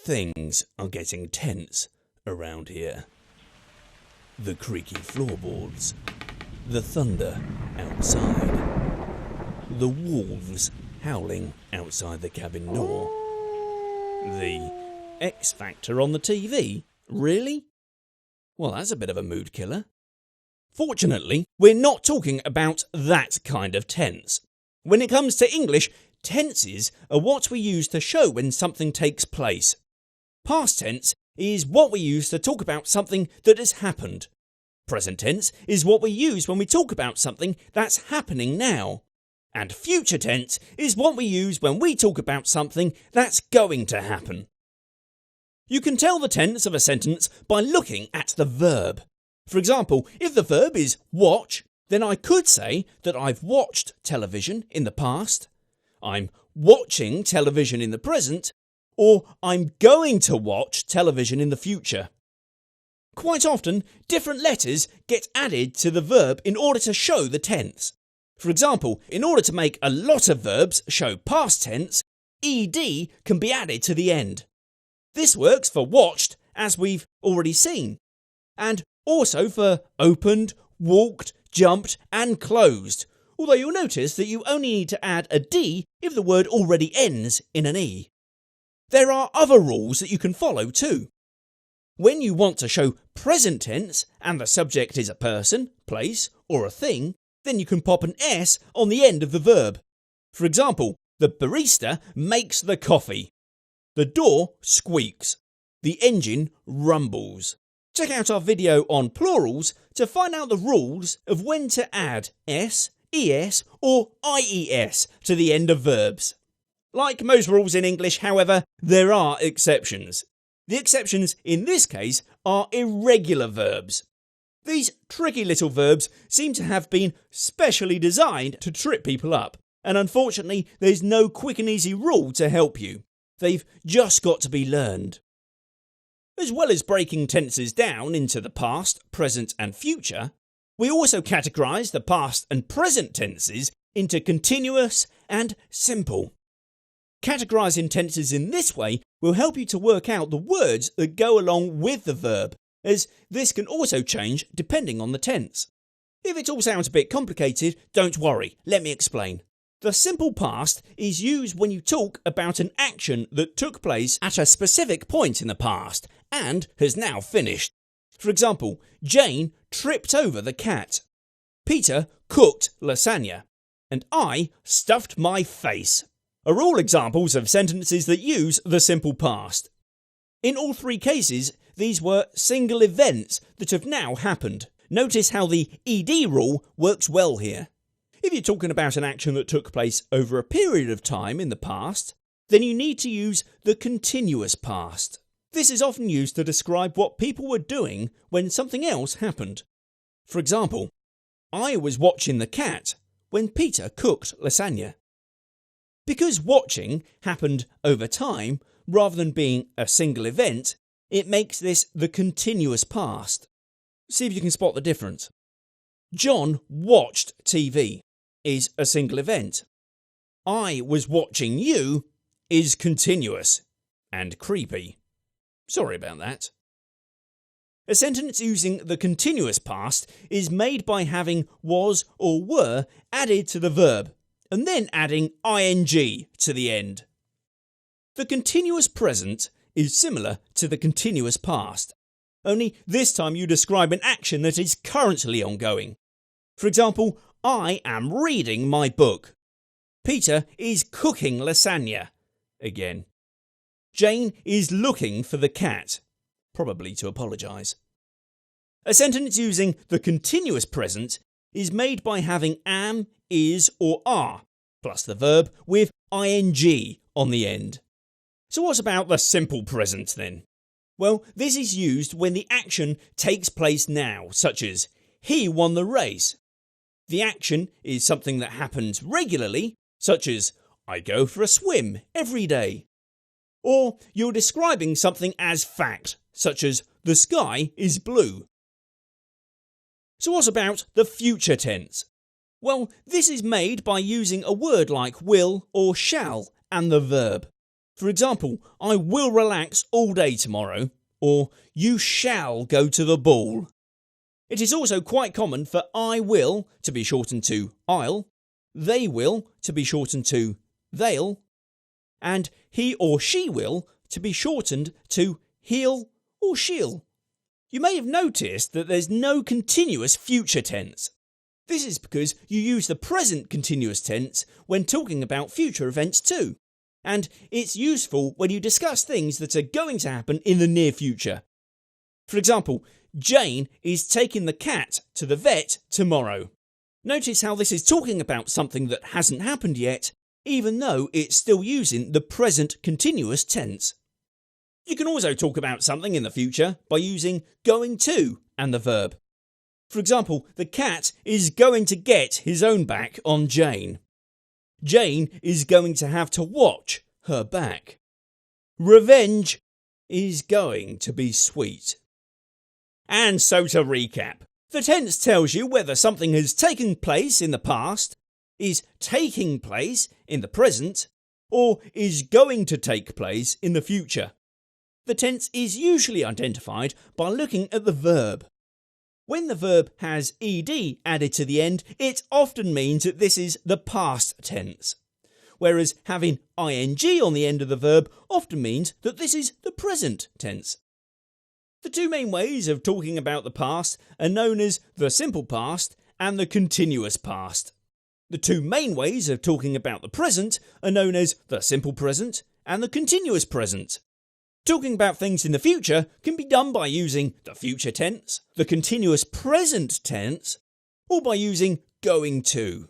Things are getting tense around here. The creaky floorboards, the thunder outside, the wolves howling outside the cabin door. The X Factor on the TV? Really? Well, that's a bit of a mood killer. Fortunately, we're not talking about that kind of tense. When it comes to English, tenses are what we use to show when something takes place. Past tense is what we use to talk about something that has happened. Present tense is what we use when we talk about something that's happening now. And future tense is what we use when we talk about something that's going to happen. You can tell the tense of a sentence by looking at the verb. For example, if the verb is watch, then I could say that I've watched television in the past, I'm watching television in the present, or I'm going to watch television in the future. Quite often, different letters get added to the verb in order to show the tense. For example, in order to make a lot of verbs show past tense, ed can be added to the end. This works for watched, as we've already seen, and also for opened, walked, jumped and closed, although you'll notice that you only need to add a d if the word already ends in an e. There are other rules that you can follow too. When you want to show present tense and the subject is a person, place or a thing, then you can pop an s on the end of the verb. For example, the barista makes the coffee. The door squeaks. The engine rumbles. Check out our video on plurals to find out the rules of when to add s, es or ies to the end of verbs. Like most rules in English, however, there are exceptions. The exceptions in this case are irregular verbs. These tricky little verbs seem to have been specially designed to trip people up, and unfortunately there's no quick and easy rule to help you. They've just got to be learned. As well as breaking tenses down into the past, present and future, we also categorise the past and present tenses into continuous and simple. Categorising tenses in this way will help you to work out the words that go along with the verb, as this can also change depending on the tense. If it all sounds a bit complicated, don't worry, let me explain. The simple past is used when you talk about an action that took place at a specific point in the past and has now finished. For example, Jane tripped over the cat. Peter cooked lasagna. And I stuffed my face. Are all examples of sentences that use the simple past. In all three cases, these were single events that have now happened. Notice how the ed rule works well here. If you're talking about an action that took place over a period of time in the past, then you need to use the continuous past. This is often used to describe what people were doing when something else happened. For example, I was watching the cat when Peter cooked lasagna. Because watching happened over time, rather than being a single event, it makes this the continuous past. See if you can spot the difference. John watched TV is a single event. I was watching you is continuous and creepy. Sorry about that. A sentence using the continuous past is made by having was or were added to the verb, and then adding ing to the end. The continuous present is similar to the continuous past, only this time you describe an action that is currently ongoing. For example, I am reading my book. Peter is cooking lasagna. Again. Jane is looking for the cat, probably to apologise. A sentence using the continuous present is made by having am, is or are, plus the verb with ing on the end. So what about the simple present then? Well, this is used when the action takes place now, such as he won the race. The action is something that happens regularly, such as I go for a swim every day. Or you're describing something as fact, such as the sky is blue. So what about the future tense? Well, this is made by using a word like will or shall and the verb. For example, I will relax all day tomorrow, or you shall go to the ball. It is also quite common for I will to be shortened to I'll, they will to be shortened to they'll, and he or she will to be shortened to he'll or she'll. You may have noticed that there's no continuous future tense. This is because you use the present continuous tense when talking about future events too, and it's useful when you discuss things that are going to happen in the near future. For example, Jane is taking the cat to the vet tomorrow. Notice how this is talking about something that hasn't happened yet, even though it's still using the present continuous tense. You can also talk about something in the future by using going to and the verb. For example, the cat is going to get his own back on Jane. Jane is going to have to watch her back. Revenge is going to be sweet. And so to recap, the tense tells you whether something has taken place in the past, is taking place in the present, or is going to take place in the future. The tense is usually identified by looking at the verb. When the verb has ed added to the end, it often means that this is the past tense, whereas having ing on the end of the verb often means that this is the present tense. The two main ways of talking about the past are known as the simple past and the continuous past. The two main ways of talking about the present are known as the simple present and the continuous present. Talking about things in the future can be done by using the future tense, the continuous present tense, or by using going to.